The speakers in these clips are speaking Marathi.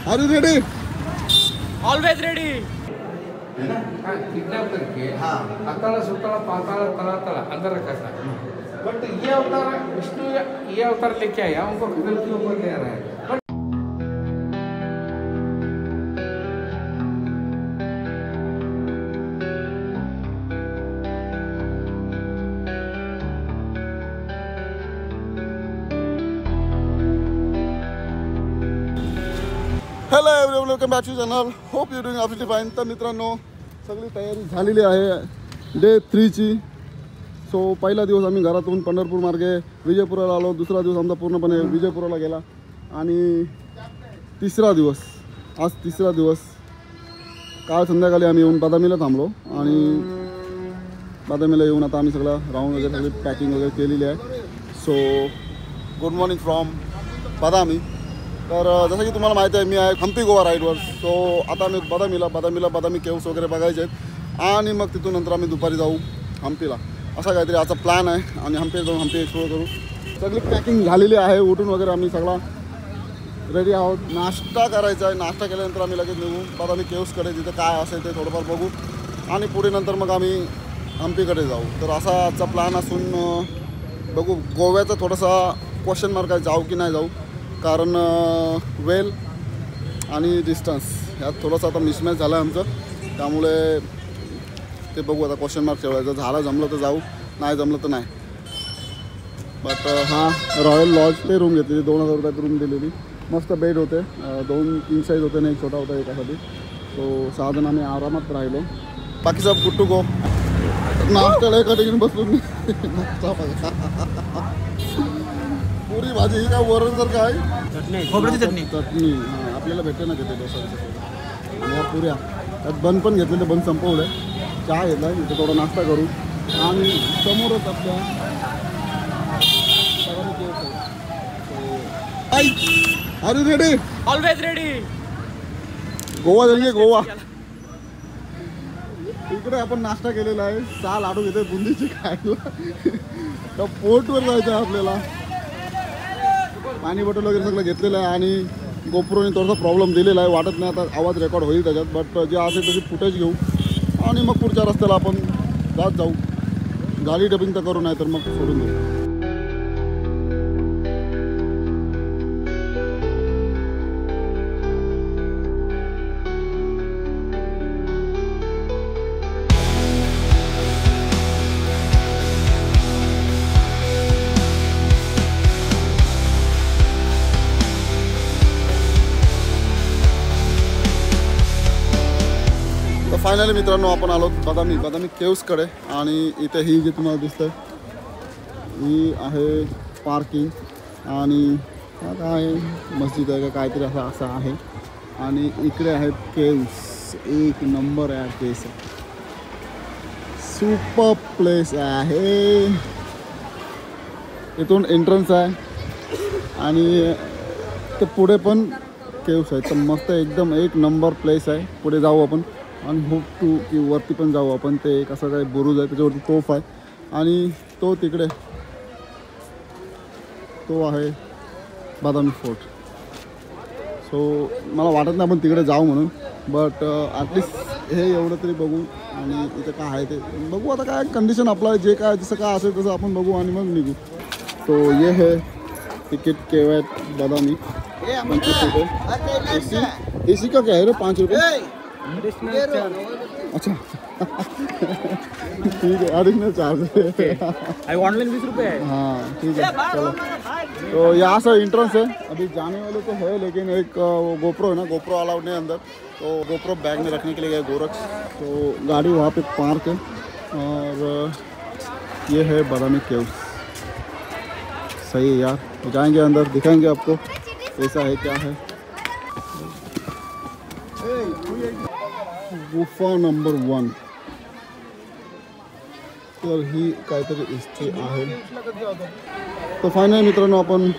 R you ready? Always ready. Kidnap करके अतला सुतला पाताला तला तला अंदर रखा था, बट ये अवतार विष्णु ये अवतार लेके आया, उनको खगल के ऊपर ले रहा है. Hello everyone, welcome back to channel. Hope you doing absolutely fine. तर मित्रांनो, सगळी तयारी झालेली आहे डे 3 ची. सो पहिला दिवस आम्ही घरातून पंढरपूर मार्गे विजयपुराला आलो. दुसरा दिवस आमचा पूर्णपणे विजयपुराला गेला. आणि तिसरा दिवस, आज तिसरा दिवस. काल संध्याकाळी आम्ही येऊन बदामीला थांबलो. आणि बदामीला येऊन आता आम्ही सगळं राऊंड वगैरे सगळी पॅकिंग वगैरे केलेली आहे. सो गुड मॉर्निंग फ्रॉम बदामी. तर जसं की तुम्हाला माहिती आहे, मी आहे हम्पी गोवा राईडवर. सो आता आम्ही बदामी केव्स वगैरे बघायचे आहेत. आणि मग तिथून नंतर आम्ही दुपारी जाऊ हम्पीला, असा काहीतरी आजचा प्लॅन आहे. आणि हम्पी जाऊन हम्पी एक्सप्लोर करू. सगळी पॅकिंग झालेली आहे. उठून वगैरे आम्ही सगळा रेडी आहोत. नाश्ता करायचा आहे. नाश्ता केल्यानंतर आम्ही लगेच निघू बदामी केव्सकडे. तिथं काय असेल ते थोडंफार बघू. आणि पुढे नंतर मग आम्ही हम्पीकडे जाऊ. तर असा आजचा प्लॅन असून बघू. गोव्याचा थोडासा क्वेश्चन मार्क आहे, जाऊ की नाही जाऊ. कारण वेल आणि डिस्टन्स यात थोडंसं आता मिसमॅच झालं आहे आमचं. त्यामुळे ते बघू आता, क्वेश्चन मार्क ठेवायचं. झालं जमलं तर जाऊ, नाही जमलं तर नाही. बट हां, रॉयल लॉज ते रूम घेतलेली, 2000 रुपयात रूम दिलेली. मस्त बेड होते, 2 किंग साईज होते आणि एक छोटा होता एकासाठी. सो 6 जण आम्ही आरामात राहिलो. बाकी सब गुड टू गो. नाश्त्याला एका ठिकाणी बसून पुरी भाजी ही काय वरण जर काय खोबऱ्याची चटणी. हां, आपल्याला भेटते ना तिथे डोसा. आणि या पुऱ्या त्यात बन पण घेतले, ते बन संपवलं. चहा घेतला, इथे थोडा नाश्ता करू. आणि समोरच आपल्या are you ready? Always ready. Goa जाईल गोवा. इकडे आपण नाश्ता केलेला आहे. 6 लाडू घेते बुंदीची खायला. तर पोर्टवर जायचं आहे आपल्याला. पाणी बॉटल वगैरे सगळं घेतलेलं आहे. आणि गोप्रोने थोडासा प्रॉब्लेम दिलेला आहे. वाटत नाही आता आवाज रेकॉर्ड होईल त्याच्यात. बट जे असेल तशी फुटेज घेऊ. आणि मग पुढच्या रस्त्याला आपण जात जाऊ. गाडी डबिंग तर करू, नाही तर मग सोडून देऊ. फायनली मित्रांनो, आपण आलो बदामी केव्सकडे. आणि इथे ही जी तुम्हाला दिसतं ही आहे पार्किंग. आणि काय मस्जिद आहे का काहीतरी असं आहे. आणि इकडे आहेत केव्स. एक नंबर आहे केव्स, सुपर प्लेस आहे. इथून एंट्रन्स आहे. आणि ते पुढे पण केव्स आहे. तर मस्त एकदम एक नंबर प्लेस आहे. पुढे जाऊ आपण. आणि होप टू की वरती पण जाऊ आपण. ते एक असं काही बुरुज आहे, त्याच्यावरती तोफ आहे. आणि तो तिकडे तो आहे बदामी फोर्ट. सो मला वाटत नाही आपण तिकडे जाऊ म्हणून. बट ॲटलिस्ट हे एवढं तरी बघू. आणि इथं काय आहे ते बघू. आता काय कंडिशन आपलं जे काय जसं काय असेल तसं आपण बघू आणि मग निघू. तो ये है टिकट केवट बदामी. 25 रुपये. एसी का क्या है रे? 5 रुपये. अच्छा ठीक है, एडिशनल चार्ज है. ऑनलाइन 20 रुपये है. हाँ ठीक है, चलो. तो यहाँ से एंट्रेंस है. अभी जाने वाले तो है, लेकिन एक गोप्रो है ना, गोप्रो अलाउड नहीं अंदर. तो गोप्रो बैग में रखने के लिए गए गोरक्ष. तो गाड़ी वहाँ पे पार्क है. और ये है बदामी केव्स. सही है यार. जाएंगे अंदर, दिखाएंगे आपको कैसा है क्या है. गुफा नंबर 1. तर ही काहीतरी हिस्ट्री आहे. तर फायनली मित्रांनो, आपण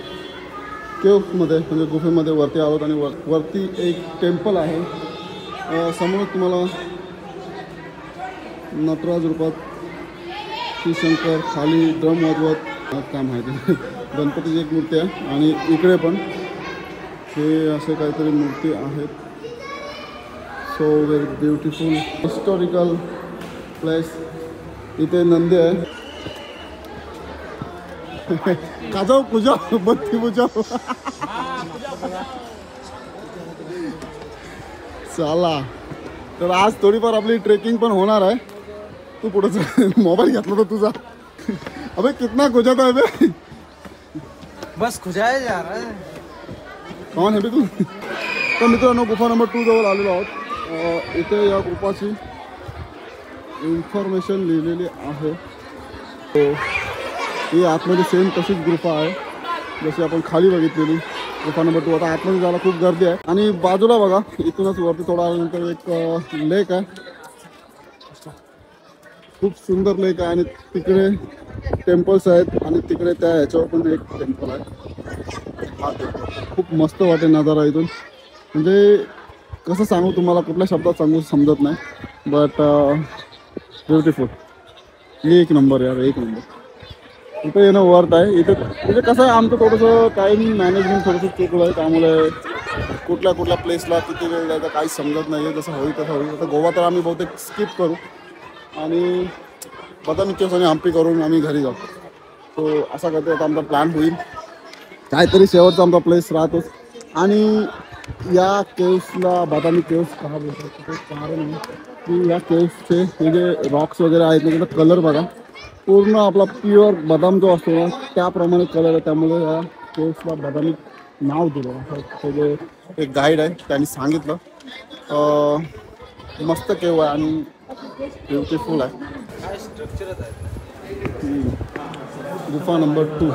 केव्समध्ये म्हणजे गुफेमध्ये वरती आहोत. आणि वरती एक टेम्पल आहे. समोर तुम्हाला नटराज रूपात श्रीशंकर खाली ड्रम वाजवत काय माहिती. गणपतीची एक मूर्ती आहे. आणि इकडे पण हे असे काहीतरी मूर्ती आहेत. So very beautiful historical place. इथे नंदी आहे. काजाव पूजा बत्ती पूजा. चला तर आज थोडीफार आपली ट्रेकिंग पण होणार आहे. तू पुढे मोबाईल घेतला तर तुझा. अबे कितना खुजाता है बे. बस खुजाया जा रहा है. कौन आहे बे तू. तर मित्रांनो गुफा नंबर 2 जवळ आलेलो आहोत. इथे या गुफाची इन्फॉर्मेशन लिहिलेली आहे. तो ही आतमध्ये सेम तशीच गुफा आहे जशी आपण खाली बघितलेली गुफा नंबर 2. आता आतमध्ये जायला खूप गर्दी आहे. आणि बाजूला बघा इथूनच वरती थोडा आल्यानंतर एक लेक आहे. खूप सुंदर लेक आहे आणि तिकडे टेम्पल्स आहेत आणि तिकडे त्या ह्याच्यावर पण एक टेम्पल आहे. हा खूप मस्त वाटेल नजारा इथून. म्हणजे कसं सांगू तुम्हाला कुठल्या शब्दात सांगू समजत नाही. But beautiful. एक नंबर यार एक नंबर. इथं येणं वर्थ आहे. इथं म्हणजे कसं आहे आमचं थोडंसं टाईम मॅनेजमेंट थोडंसं चुकलं आहे. त्यामुळे कुठल्या कुठल्या प्लेसला किती वेळ जायचं काही समजत नाही आहे. जसं होईल तसं होईल. आता गोवा तर आम्ही बहुतेक स्किप करू आणि बदामी केव्स आणि हम्पी करून आम्ही घरी जाऊ. सो असा करता आता आमचा प्लॅन होईल. काहीतरी शेवटचा आमचा प्लेस राहतोच. आणि या केव्सला बदामी केव्स का बोलतात कारण आहे की या केव्सचे हे जे रॉक्स वगैरे आहेत ना त्याचा कलर बघा पूर्ण आपला प्युअर बदाम जो असतो ना त्याप्रमाणे कलर आहे. त्यामुळे या केव्सला बदामी नाव दिलं. ते जे एक गाईड आहे त्यांनी सांगितलं. मस्त केव्ह आहे आणि ब्युटिफुल आहे. गुफा नंबर 2.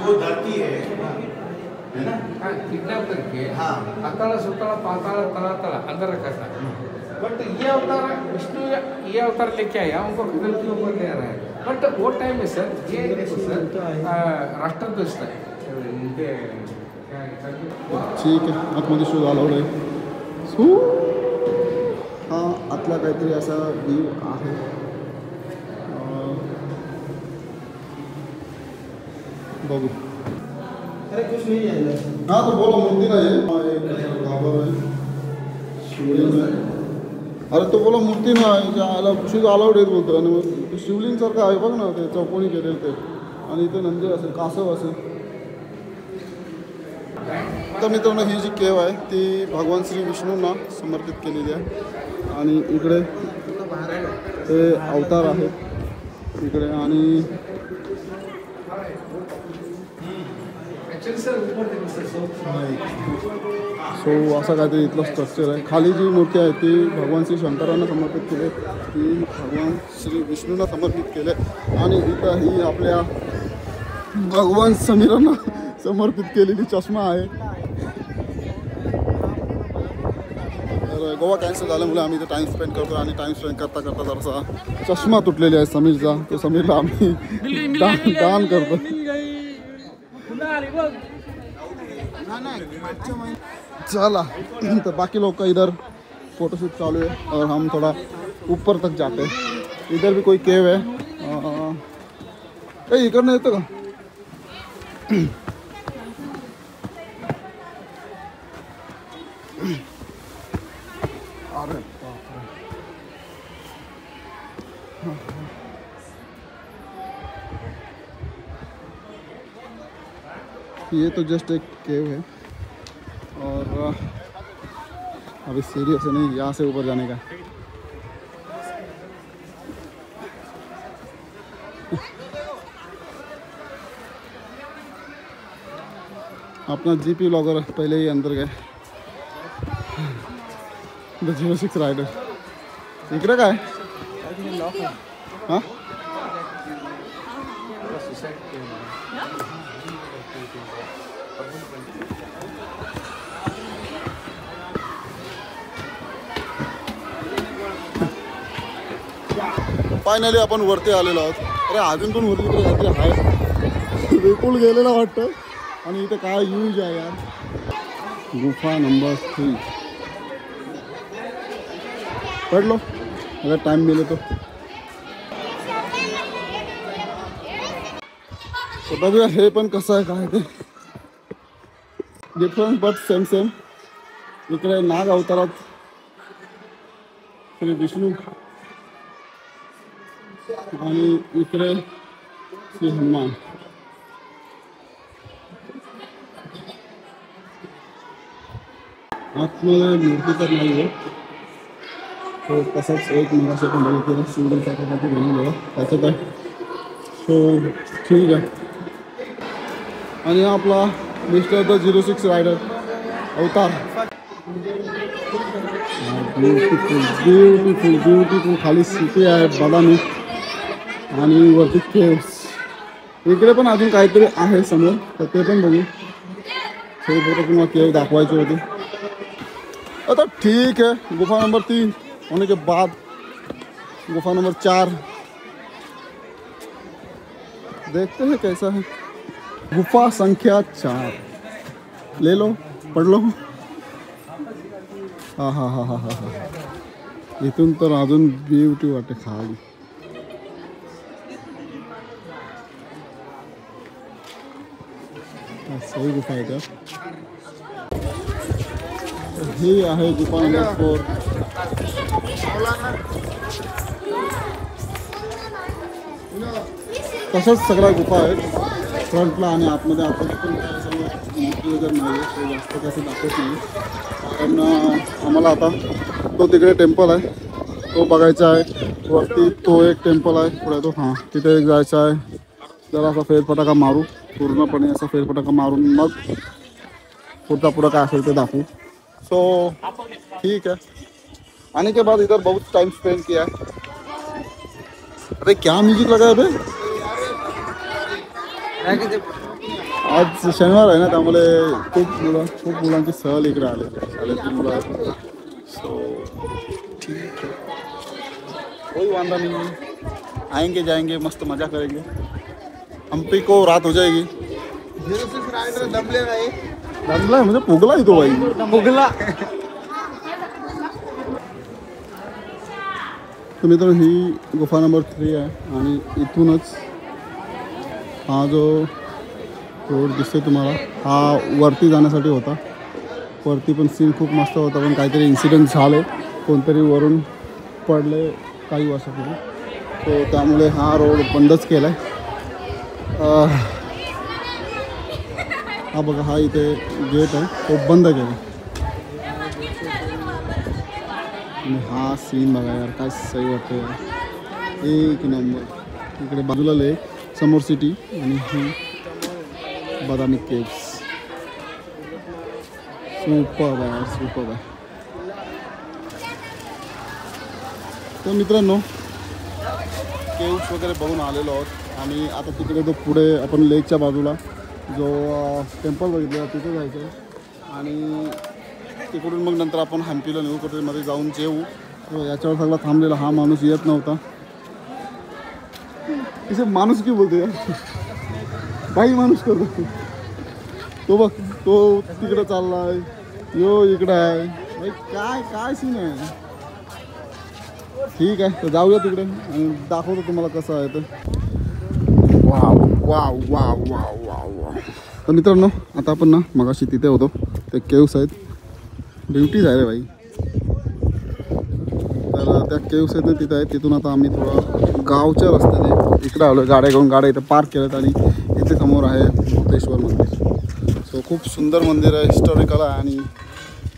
वो धरती है ना. किडनैप करके हाँ. अतला सुतला पाताला तला तला अंदर रखा था. बट ये अवतार विष्णु ये अवतार लेके आया उनको खगन के ऊपर ले रहा है. बट वो टाइम में सर ये सर राष्ट्रध्वज था. इनके ठीक आहे आतमध्ये शोध अलाउड आहे. सो हा आतला काहीतरी असा व्ह्यू आहे. बघू. अरे कुछ नहीं है. हा तो बोला मूर्ती नाही आहे. गाभार आहे शिवलिंग आहे. अरे तो बोला मूर्ती नाही ज्याला शूज अलाउड आहेत बोलतो. आणि मग शिवलिंगसारखं आहे बघ ना ते चौकोनी केलेलं ते. आणि इथे नंदी असेल कासव असेल. तर मित्रांनो ही जी केव आहे ती भगवान श्री विष्णूंना समर्पित केलेली आहे. आणि इकडे ते अवतार आहेत इकडे. आणि सो असा काहीतरी इथलं स्ट्रक्चर आहे. खाली जी मूर्ती आहे ती भगवान श्री शंकरांना समर्पित केली. ती भगवान श्री विष्णूंना समर्पित केले. आणि इथं ही आपल्या भगवान समीरांना समर्पित केलेली चष्मा आहे. तर गोवा कॅन्सल झाल्यामुळे आम्ही इथे टाईम स्पेंड करतो. आणि टाईम स्पेंड करता करता जरासा चष्मा तुटलेली आहे समीरचा. तो समीरला आम्ही दान करतो. चला तो बाकी लोग का इधर फोटोशूट चालू है और हम थोड़ा ऊपर तक जाते हैं. इधर भी कोई केव है. इकडनं येतं का. अरे ये तो जस्ट एक केव है और अभी सीरियस नहीं यहाँ से ऊपर जाने का. अपना जीपी व्लॉगर पहले ही अंदर गए. द 06 राइडर इकडे काय हां फायनली आपण वरती आलेलो आहोत. अरे अजून पण वरती इकडे काहीतरी आहे. बिलकुल गेलेला वाटतं. आणि इथे काय यूज आहे यार. गुफा नंबर 3 पढ़ लो अगर टाइम मिले तो. तर बघूया हे पण कसं आहे काय ते. Different but same same. इकडे नाग अवतारात श्री विष्णू आणि इकडे श्री हनुमान. आतमध्ये मूर्ती तर नाही आहे. तो तसाच एक मगाशी पण बघितलेला शिवलिंगचा प्रकारचे बनवलेला त्याच्यात आहे. सो ठीक आहे. आणि हा आपला मिस्टर द 06 रायडर अवतार. Beautiful beautiful beautiful. खाली सिटी आहे बदामी आणि वरती केव्स. इकडे पण अजून काहीतरी आहे समोर तर ते पण बघू. हे फोटो तुम्हाला केव दाखवायचे होते. अच्छा ठीक है. गुफा नंबर 3 होने के बाद गुफा नंबर 4 देखते हैं कैसा है. गुफा संख्या 4 ले लो पढ़ लो. हा हा हा हा हा हा. इथून तर अजून ब्युटी वाटते खाली. सही गुफा आहे. ही आहे गुफा नंबर 4. तसंच सगळ्या गुफा आहेत फ्रंटला आणि आतमध्ये. आतमध्ये पण काय सगळं वगैरे नाही आहे. ते जास्त कसं दाखवत नाही. पण आम्हाला आता तो तिकडे टेम्पल आहे तो बघायचा आहे. वरती तो एक टेम्पल आहे पुढे तो. हां तिथे एक जायचं आहे. जरा असा फेरफटका मारू पूर्णपणे असा फेरफटका मारून मग पुढं काय असेल ते दाखवू. सो ठीक है. आने के बाद इधर बहुत टाइम स्पेंड किया है. अरे क्या म्यूजिक लगा है बे. आज शनिवार आहे ना त्यामुळे खूप मुलांची सहल इकडे आले. शाळेतली मुलं. सो ठीक है. कोई वांदा नहीं है. आएंगे जाएंगे मस्त मज़ा करेंगे. हम्पी को रात हो जाएगी. 06 रायडर दमले नाही. दमला म्हणजे पुगला आहे तो बाई. मुगला. तर मित्रांनो ही गुफा नंबर 3 आहे आणि इथूनच हा जो रोड दिसतोय तुम्हाला हा वरती जाण्यासाठी होता. वरती पण सीन खूप मस्त होता पण काहीतरी इन्सिडेंट झाले. कोणतरी वरून पडले काही वर्षापूर्वी. तो त्यामुळे हा रोड बंदच केला आहे. हा बघा हा इथे गेट आहे तो बंद केला. आणि हा सीन बघा यार काय सही वाटतं यार. एक नंबर. इकडे बाजूला ले समोर सिटी आणि ही बदामी केव्स. सुपर आहे सुपर आहे. तर मित्रांनो केव्स वगैरे बघून आलेलो आहोत आणि आता तिकडे तो पुढे आपण लेकच्या बाजूला जो टेम्पल बघितला तिथे जायचं आहे आणि तिकडून मग नंतर आपण हम्पीला नेऊ कुठेमध्ये जाऊन जेवू. याच्यावर सगळा थांबलेला हा माणूस येत नव्हता. इसे माणूस की बोलते यार. काही माणूस करतो तो बघ तो तिकडं चाललाय. यो इकडं आहे भाई. काय काय सीन आहे. ठीक आहे तर जाऊया तिकडे आणि दाखवतो तुम्हाला कसं आहे ते. Wow wow wow wow wow wow. तर मित्रांनो आता आपण ना मगाशी तिथे होतो ते केव्स आहेत. ड्युटीज आहे रे भाई. तर त्या केव्स आहेत ना तिथे आहेत. तिथून आता आम्ही थोडं गावच्या रस्त्याने इकडे आलो. गाड्या घेऊन गाड्या इथं पार्क केल्यात आणि इथे समोर आहे भूतेश्वर मंदिर. सो खूप सुंदर मंदिर आहे. हिस्टॉरिकल आहे आणि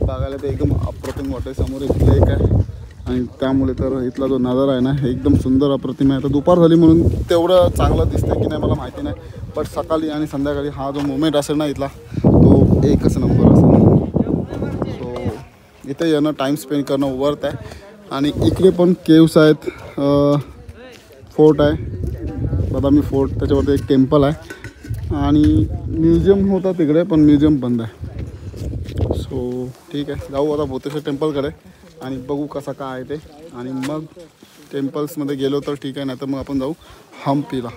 बघायला ते एकदम अप्रतिम वाटते. समोर एक लेक आहे आणि त्यामुळे तर इथला जो नजारा आहे ना एकदम सुंदर अप्रतिम आहे. आता दुपार झाली म्हणून तेवढं चांगलं दिसतं की नाही मला माहिती नाही. पण सकाळी आणि संध्याकाळी हा जो मोमेंट असेल ना इथला तो एकच नंबर असेल. सो इथे येणं टाईम स्पेंड करणं वर्थ आहे. आणि इकडे पण केव्स आहेत. फोर्ट आहे बदामी फोर्ट. त्याच्यावरती एक टेम्पल आहे आणि म्युझियम होता तिकडे पण म्युझियम बंद आहे. सो ठीक आहे जाऊ आता भूतेश्वर टेम्पलकडे आणि बघू कसा काय आहे ते. आणि मग टेम्पल्समध्ये गेलो तर ठीक आहे नाही तर मग आपण जाऊ हम्पीला.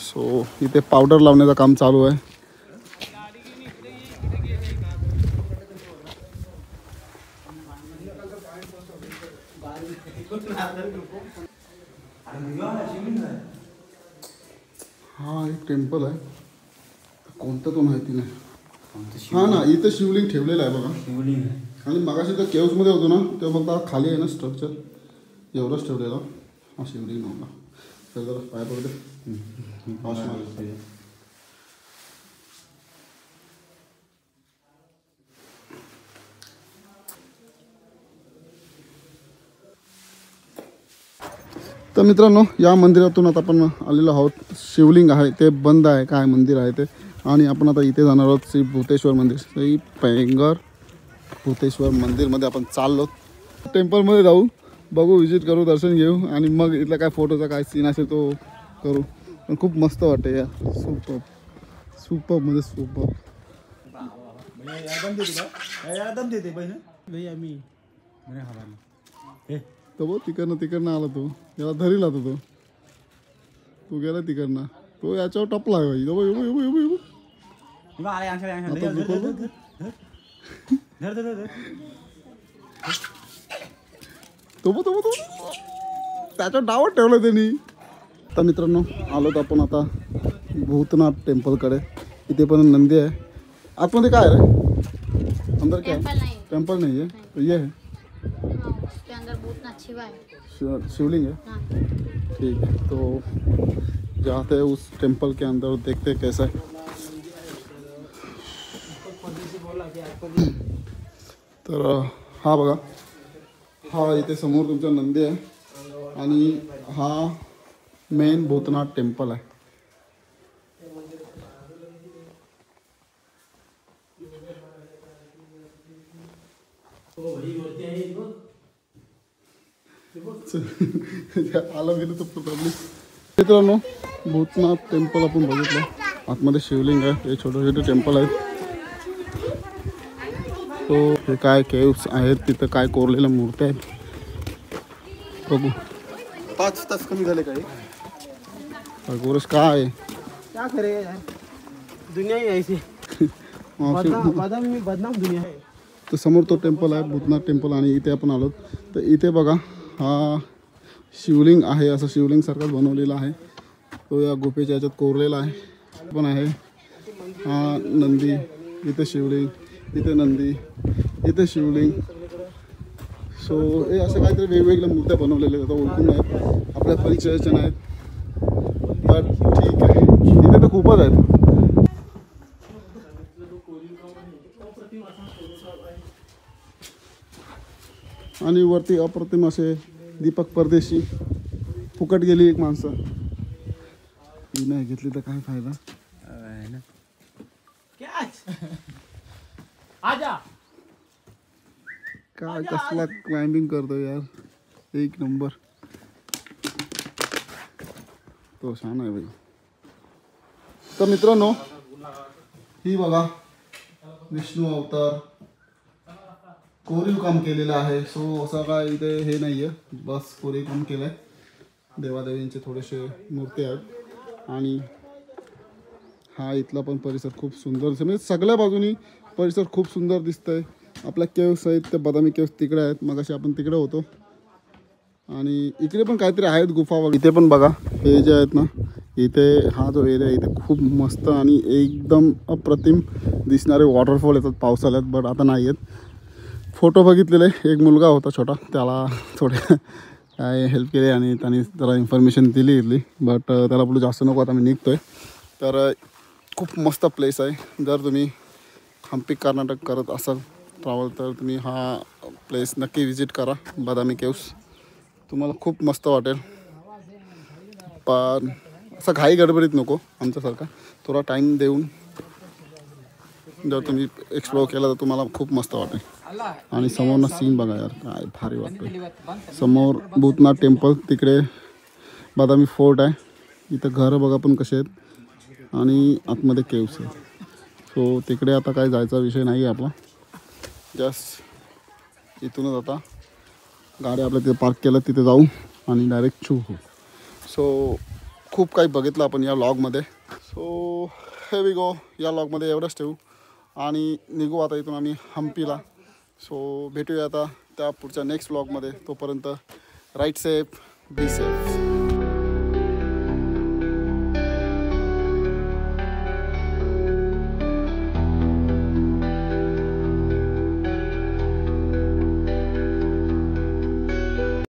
सो इथे पावडर लावण्याचं काम चालू आहे. हा एक टेम्पल आहे, कोणतं तो माहिती नाही. हा ना, इथं शिवलिंग ठेवलेलं आहे बघा. शिवलिंग आणि मगाशी तर केव्समध्ये होतो ना तेव्हा फक्त खाली आहे ना स्ट्रक्चर एवढंच ठेवलेलं. हा शिवलिंग नव्हता. तर जरा पाय पडते पाऊस मारत. तर मित्रांनो, या मंदिरातून आता आपण आलेलो आहोत. शिवलिंग आहे ते बंद आहे, काय मंदिर आहे ते. आणि आपण आता इथे जाणार आहोत श्री भूतेश्वर मंदिर, श्री पैंगर भूतेश्वर मंदिरमध्ये आपण चाललो. टेम्पलमध्ये जाऊ, बघू, विजिट करू, दर्शन घेऊ आणि मग इथला काय फोटोचा काय सीन असेल तो करू. पण खूप मस्त वाटते या. सुपर सुपर मध्ये सुपर. तो बघ तिकडनं आला तो, याला धरील आता तो गेला तिकडनं, तो याच्यावर टपला आहे भाई. तो त्याच्यावर डावत ठेवलं त्यांनी. तर मित्रांनो, आलोत आपण आता भूतनाथ टेम्पलकडे. इथे पण नंदी आहे. आतमध्ये काय आहे रे? अंदर क्या है? टेम्पल नहीं है तो ये है उसके अंदर भूतनाथ शिवा है, शिवलिंग है. ठीक है, तो जाते हैं उस टेम्पल के अंदर, देखते हैं कैसा है. तर हा बघा, हा इथे समोर तुमचा नंदी आहे आणि हा मेन भूतनाथ टेम्पल आहे. आलं गेलं तर पब्लिक. मित्रांनो, भूतनाथ टेम्पल आपण बघितलं. आतमध्ये शिवलिंग आहे, हे छोटे छोटे टेम्पल आहेत. तो हे काय केव्स आहेत, तिथं काय कोरलेल्या मूर्त्या आहेत बघू. 5 तास कमी झाले काही. गोरस काय क्या करेगा यार, दुनिया ही ऐसी बदनाम दुनिया है. तर समोर तो टेम्पल आहे, भूतनाथ टेम्पल. आणि इथे आपण आलो तर इथे बघा, हा शिवलिंग आहे, असं शिवलिंगसारखाच बनवलेला आहे. तो या गुफेच्या ह्याच्यात कोरलेला आहे पण आहे. हा नंदी, इथे शिवलिंग, इथे नंदी, इथे शिवलिंग. सो हे असं काहीतरी वेगवेगळ्या मूर्त्या बनवलेल्या आहेत. ओळखून आहेत, आपल्या परिचयाच्या नाहीत, बट ठीक आहे. इथे तर खूपच आहेत. आणि वरती अप्रतिम असे दीपक परदेशी. फुकट गेली एक माणसं. ही नाही घेतली तर काय फायदा. काय कसला क्लाइंबिंग करतो यार, एक नंबर. तो छान आहे भाई. तर मित्रांनो, ही बघा विष्णू अवतार कोरीव काम केलेलं आहे. सो असं काय इथे हे नाही आहे, बस कोरीव काम केलं आहे. देवादेवींचे थोडेसे मूर्ती आहेत. आणि हा इथला पण परिसर खूप सुंदर, म्हणजे सगळ्या बाजूनी परिसर खूप सुंदर दिसतंय. आपल्या केव्स आहेत, ते बदामी केव्स तिकडे आहेत, मग असे आपण तिकडे होतो. आणि इकडे पण काहीतरी आहेत गुफा वगैरे. इथे पण बघा, हे जे आहेत ना, इथे हा जो एरिया आहे इथे खूप मस्त आणि एकदम अप्रतिम दिसणारे वॉटरफॉल येतात पावसाळ्यात, बट आता नाही आहेत. फोटो बघितलेले, एक मुलगा होता छोटा, त्याला थोडे काय हेल्प केली आणि त्यांनी जरा इन्फॉर्मेशन दिली इथली. बट त्याला पुढे जास्त नको, आता मी निघतो आहे. तर खूप मस्त प्लेस आहे. जर तुम्ही हम्पी कर्नाटक करत असाल ट्रॅव्हल, तर तुम्ही हा प्लेस नक्की विजिट करा, बदामी केव्स. तुम्हाला खूप मस्त वाटेल. पण असं घाई गडबडीत नको, आमच्यासारखा थोडा टाईम देऊन जर तुम्ही एक्सप्लोअर केलं तर तुम्हाला खूप मस्त वाटेल. आणि समोरनं सीन बघा यार, काय भारी वाटतं. समोर भूतनाथ टेम्पल, तिकडे बदामी फोर्ट आहे. इथं घरं बघा पण कसे आहेत आणि आतमध्ये केव्स आहेत. सो तिकडे आता काय जायचा विषय नाही आहे आपला. जस्ट इथूनच आता गाडी आपल्या तिथे पार्क केलं, तिथे जाऊ आणि डायरेक्ट छू हो. सो खूप काही बघितलं आपण या व्लॉगमध्ये. सो हे वी गो, या व्लॉगमध्ये एवढंच ठेवू आणि निघू आता इथून आम्ही हम्पीला. सो भेटूया आता त्या पुढच्या नेक्स्ट व्लॉगमध्ये. तोपर्यंत राईट सेफ, बी सेफ.